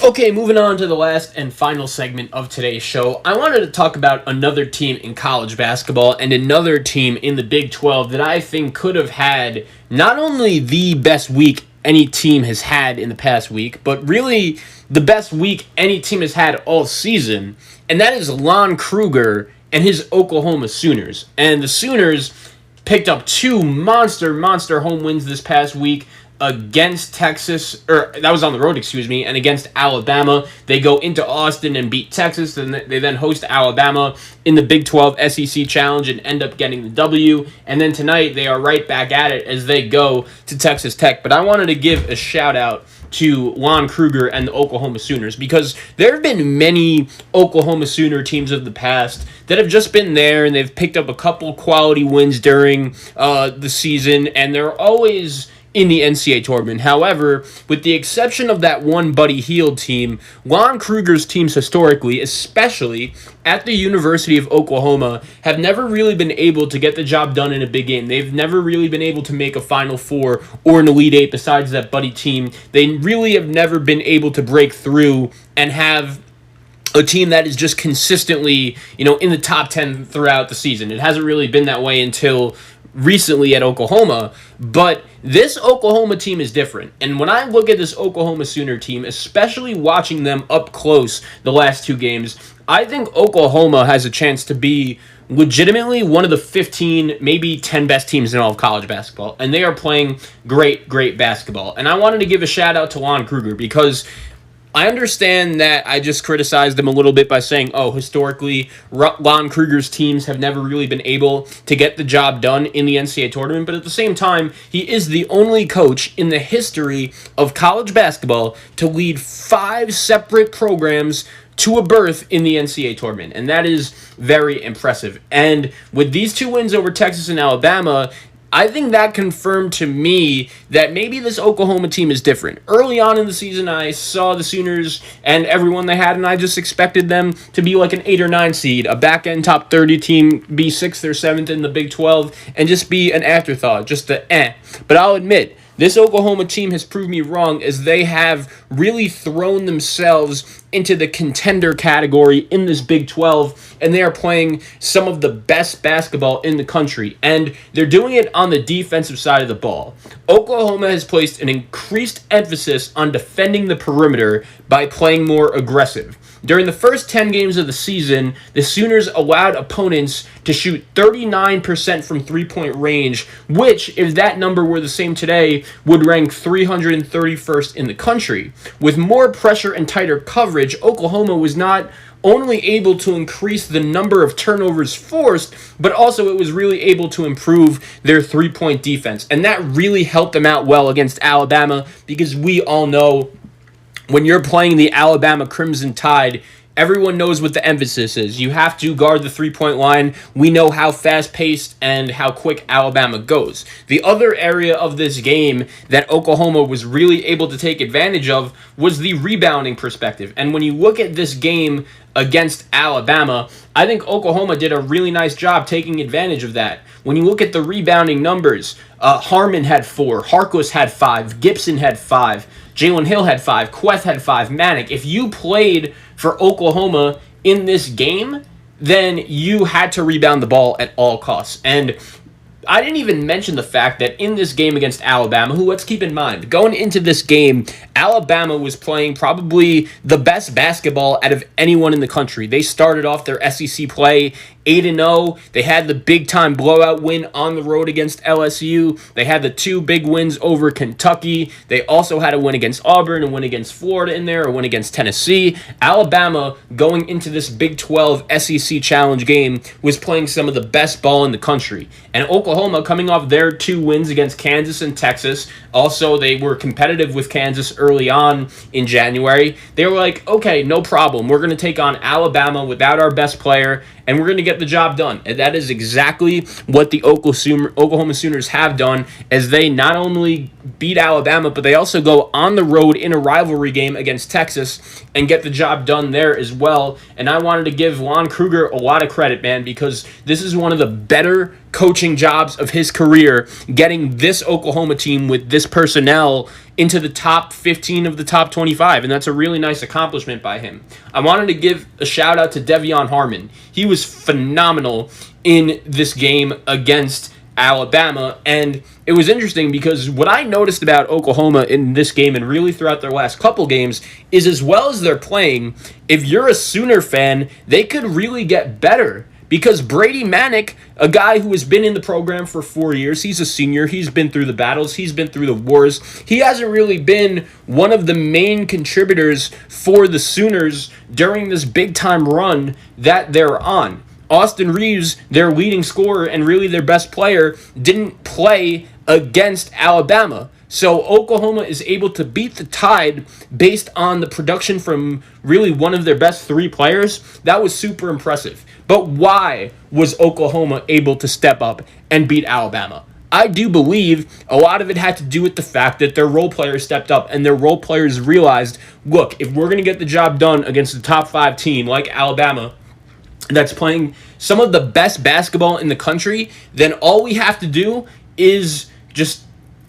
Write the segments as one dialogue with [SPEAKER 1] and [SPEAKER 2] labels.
[SPEAKER 1] Okay, moving on to the last and final segment of today's show. I wanted to talk about another team in college basketball and another team in the Big 12 that I think could have had not only the best week any team has had in the past week, but really the best week any team has had all season, and that is Lon Kruger and his Oklahoma Sooners. And the Sooners picked up two monster home wins this past week against Texas, or that was on the road, and against Alabama. They go into Austin and beat Texas, and they then host Alabama in the Big 12 SEC Challenge and end up getting the W. And then tonight, they are right back at it as they go to Texas Tech. But I wanted to give a shout-out to Lon Kruger and the Oklahoma Sooners, because there have been many Oklahoma Sooner teams of the past that have just been there, and they've picked up a couple quality wins during the season, and they're always in the NCAA tournament. However, with the exception of that one Buddy Hield team, Lon Kruger's teams historically, especially at the University of Oklahoma, have never really been able to get the job done in a big game. They've never really been able to make a Final Four or an Elite Eight besides that Buddy team. They really have never been able to break through and have a team that is just consistently, in the top 10 throughout the season. It hasn't really been that way until recently at Oklahoma, but this Oklahoma team is different. And when I look at this Oklahoma Sooner team, especially watching them up close the last two games, I think Oklahoma has a chance to be legitimately one of the 15, maybe 10 best teams in all of college basketball. And they are playing great basketball. And I wanted to give a shout out to Lon Kruger, because I understand that I just criticized them a little bit by saying, historically, Lon Kruger's teams have never really been able to get the job done in the NCAA tournament, but at the same time, he is the only coach in the history of college basketball to lead 5 separate programs to a berth in the NCAA tournament, and that is very impressive. And with these 2 wins over Texas and Alabama, I think that confirmed to me that maybe this Oklahoma team is different. Early on in the season, I saw the Sooners and everyone they had, and I just expected them to be like an 8 or 9 seed, a back-end top 30 team, be 6th or 7th in the Big 12, and just be an afterthought, just a. But I'll admit, this Oklahoma team has proved me wrong, as they have really thrown themselves into the contender category in this Big 12, and they are playing some of the best basketball in the country, and they're doing it on the defensive side of the ball. Oklahoma has placed an increased emphasis on defending the perimeter by playing more aggressive. During the first 10 games of the season, the Sooners allowed opponents to shoot 39% from three-point range, which, if that number were the same today, would rank 331st in the country. With more pressure and tighter coverage, Oklahoma was not only able to increase the number of turnovers forced, but also it was really able to improve their three-point defense. And that really helped them out well against Alabama, because we all know when you're playing the Alabama Crimson Tide, everyone knows what the emphasis is. You have to guard the three-point line. We know how fast-paced and how quick Alabama goes. The other area of this game that Oklahoma was really able to take advantage of was the rebounding perspective. And when you look at this game against Alabama, I think Oklahoma did a really nice job taking advantage of that. When you look at the rebounding numbers, Harmon had 4, Harkless had 5, Gibson had 5, Jalen Hill had 5, Queth had 5, Manick. If you played for Oklahoma in this game, then you had to rebound the ball at all costs. And I didn't even mention the fact that in this game against Alabama, who, let's keep in mind, going into this game, Alabama was playing probably the best basketball out of anyone in the country. They started off their SEC play 8-0. They had the big-time blowout win on the road against LSU. They had the 2 big wins over Kentucky. They also had a win against Auburn, a win against Florida in there, a win against Tennessee. Alabama, going into this Big 12 SEC Challenge game, was playing some of the best ball in the country. And Oklahoma, coming off their 2 wins against Kansas and Texas, also they were competitive with Kansas early on in January. They were like, okay, no problem. We're going to take on Alabama without our best player, and we're going to get the job done. And that is exactly what the Oklahoma Sooners have done, as they not only beat Alabama, but they also go on the road in a rivalry game against Texas and get the job done there as well. And I wanted to give Lon Kruger a lot of credit, man, because this is one of the better coaching jobs of his career, getting this Oklahoma team with this personnel into the top 15 of the top 25, and that's a really nice accomplishment by him. I wanted to give a shout out to De'Vion Harmon. He was phenomenal in this game against Alabama, and it was interesting because what I noticed about Oklahoma in this game and really throughout their last couple games is, as well as they're playing, if you're a Sooner fan, they could really get better. Because Brady Manick, a guy who has been in the program for 4 years, he's a senior, he's been through the battles, he's been through the wars. He hasn't really been one of the main contributors for the Sooners during this big-time run that they're on. Austin Reeves, their leading scorer and really their best player, didn't play against Alabama. So Oklahoma is able to beat the Tide based on the production from really one of their best three players. That was super impressive. But why was Oklahoma able to step up and beat Alabama? I do believe a lot of it had to do with the fact that their role players stepped up and their role players realized, look, if we're going to get the job done against a top 5 team like Alabama that's playing some of the best basketball in the country, then all we have to do is just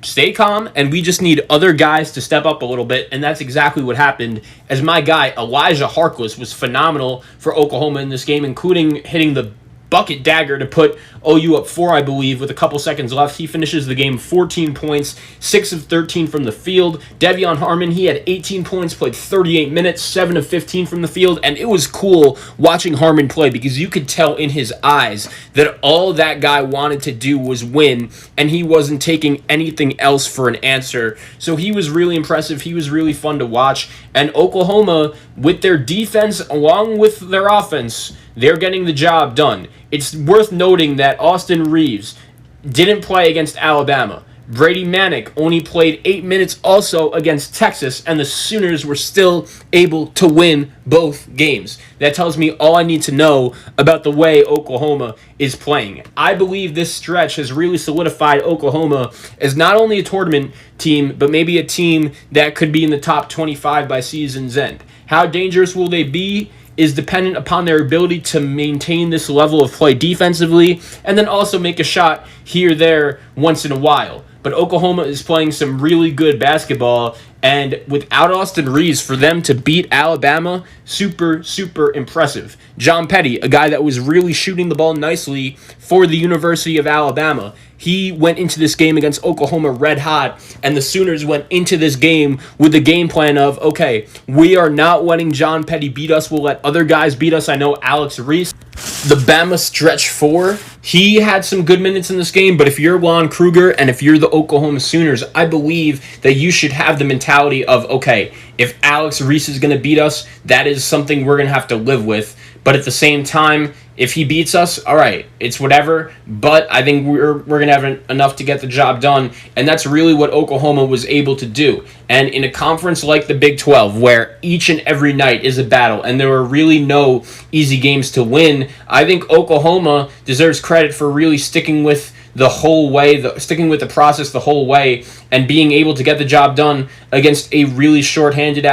[SPEAKER 1] stay calm, and we just need other guys to step up a little bit, and that's exactly what happened, as my guy Elijah Harkless was phenomenal for Oklahoma in this game, including hitting the bucket dagger to put OU up 4, I believe, with a couple seconds left. He finishes the game 14 points, 6 of 13 from the field. De'Vion Harmon, he had 18 points, played 38 minutes, 7 of 15 from the field, and it was cool watching Harmon play because you could tell in his eyes that all that guy wanted to do was win, and he wasn't taking anything else for an answer. So he was really impressive. He was really fun to watch, and Oklahoma, with their defense along with their offense, they're getting the job done. It's worth noting that Austin Reeves didn't play against Alabama. Brady Manick only played 8 minutes also against Texas, and the Sooners were still able to win both games. That tells me all I need to know about the way Oklahoma is playing. I believe this stretch has really solidified Oklahoma as not only a tournament team, but maybe a team that could be in the top 25 by season's end. How dangerous will they be is dependent upon their ability to maintain this level of play defensively and then also make a shot here or there once in a while. But Oklahoma is playing some really good basketball, and without Austin Reeves, for them to beat Alabama, super, super impressive. John Petty, a guy that was really shooting the ball nicely for the University of Alabama, he went into this game against Oklahoma red hot, and the Sooners went into this game with the game plan of, okay, we are not letting John Petty beat us. We'll let other guys beat us. I know Alex Reese, the Bama stretch 4, he had some good minutes in this game, but if you're Lon Kruger and if you're the Oklahoma Sooners, I believe that you should have the mentality of, okay, if Alex Reese is going to beat us, that is something we're going to have to live with. But at the same time, if he beats us, all right, it's whatever. But I think we're going to have enough to get the job done. And that's really what Oklahoma was able to do. And in a conference like the Big 12, where each and every night is a battle and there are really no easy games to win, I think Oklahoma deserves credit for really sticking with the whole way, sticking with the process the whole way, and being able to get the job done against a really shorthanded,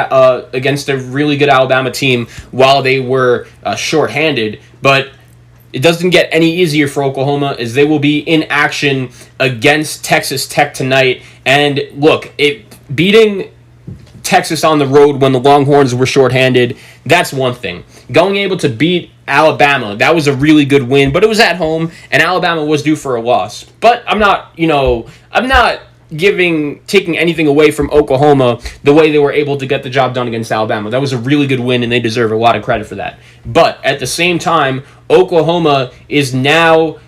[SPEAKER 1] against a really good Alabama team while they were shorthanded. But it doesn't get any easier for Oklahoma, as they will be in action against Texas Tech tonight. And look, beating Texas on the road when the Longhorns were shorthanded, that's one thing. Going able to beat Alabama, that was a really good win, but it was at home, and Alabama was due for a loss. But I'm not taking anything away from Oklahoma the way they were able to get the job done against Alabama. That was a really good win, and they deserve a lot of credit for that. But at the same time, Oklahoma is now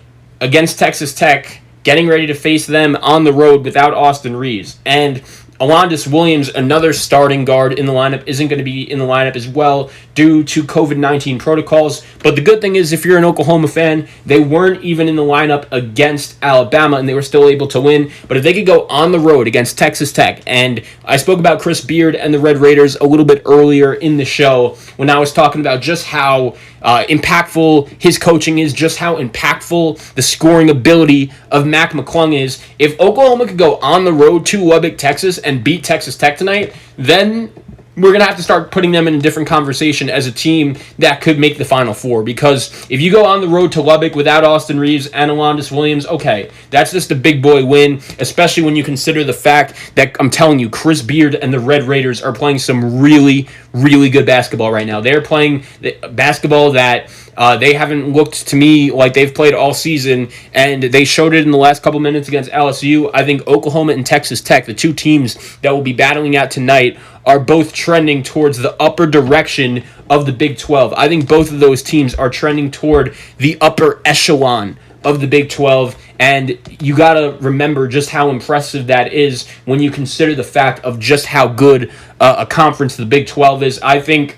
[SPEAKER 1] against Texas Tech, getting ready to face them on the road without Austin Reeves. And Alondis Williams, another starting guard in the lineup, isn't going to be in the lineup as well due to COVID-19 protocols. But the good thing is, if you're an Oklahoma fan, they weren't even in the lineup against Alabama, and they were still able to win. But if they could go on the road against Texas Tech, and I spoke about Chris Beard and the Red Raiders a little bit earlier in the show when I was talking about just how impactful his coaching is, just how impactful the scoring ability of Mac McClung is. If Oklahoma could go on the road to Lubbock, Texas, and beat Texas Tech tonight, then we're going to have to start putting them in a different conversation as a team that could make the Final Four. Because if you go on the road to Lubbock without Austin Reeves and Alondas Williams, okay, that's just a big boy win, especially when you consider the fact that, I'm telling you, Chris Beard and the Red Raiders are playing some really, really good basketball right now. They're playing the basketball that they haven't looked to me like they've played all season, and they showed it in the last couple minutes against LSU. I think Oklahoma and Texas Tech, the two teams that will be battling out tonight, are both trending towards the upper direction of the Big 12. I think both of those teams are trending toward the upper echelon of the Big 12, and you got to remember just how impressive that is when you consider the fact of just how good a conference the Big 12 is. I think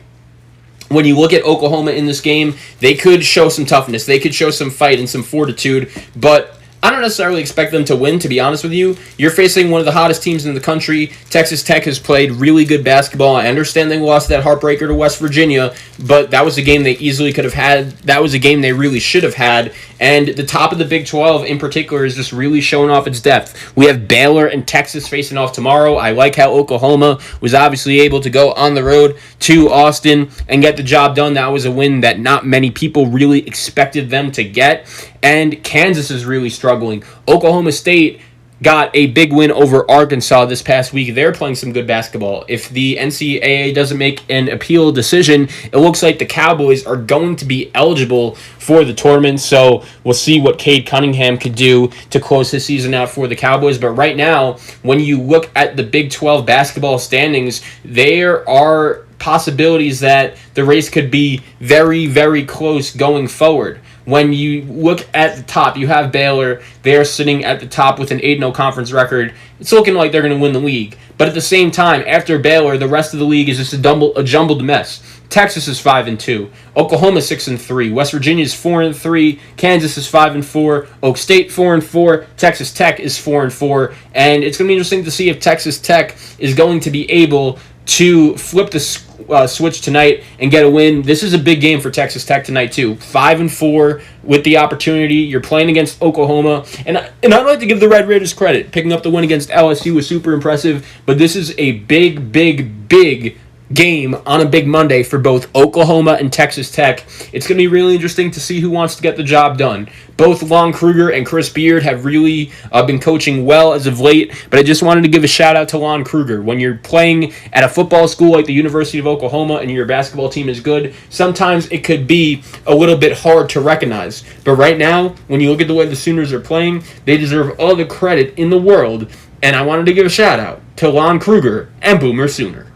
[SPEAKER 1] when you look at Oklahoma in this game, they could show some toughness. They could show some fight and some fortitude, but I don't necessarily expect them to win, to be honest with you. You're facing one of the hottest teams in the country. Texas Tech has played really good basketball. I understand they lost that heartbreaker to West Virginia, but that was a game they easily could have had. That was a game they really should have had. And the top of the Big 12 in particular is just really showing off its depth. We have Baylor and Texas facing off tomorrow. I like how Oklahoma was obviously able to go on the road to Austin and get the job done. That was a win that not many people really expected them to get. And Kansas is really struggling. Oklahoma State got a big win over Arkansas this past week. They're playing some good basketball. If the NCAA doesn't make an appeal decision, it looks like the Cowboys are going to be eligible for the tournament. So we'll see what Cade Cunningham could do to close his season out for the Cowboys. But right now, when you look at the Big 12 basketball standings, there are possibilities that the race could be very, very close going forward. When you look at the top, you have Baylor. They're sitting at the top with an 8-0 conference record. It's looking like they're going to win the league. But at the same time, after Baylor, the rest of the league is just a jumbled mess. Texas is 5-2. Oklahoma 6-3. West Virginia is 4-3. Kansas is 5-4. Oak State 4-4. Texas Tech is 4-4. And it's going to be interesting to see if Texas Tech is going to be able to flip the switch tonight and get a win. This is a big game for Texas Tech tonight too. 5-4 with the opportunity. You're playing against Oklahoma, and I'd like to give the Red Raiders credit. Picking up the win against LSU was super impressive, but this is a big game on a big Monday for both Oklahoma and Texas Tech. It's going to be really interesting to see who wants to get the job done. Both Lon Kruger and Chris Beard have really been coaching well as of late, but I just wanted to give a shout out to Lon Kruger. When you're playing at a football school like the University of Oklahoma and your basketball team is good, sometimes it could be a little bit hard to recognize. But right now, when you look at the way the Sooners are playing, they deserve all the credit in the world, and I wanted to give a shout out to Lon Kruger and Boomer Sooner.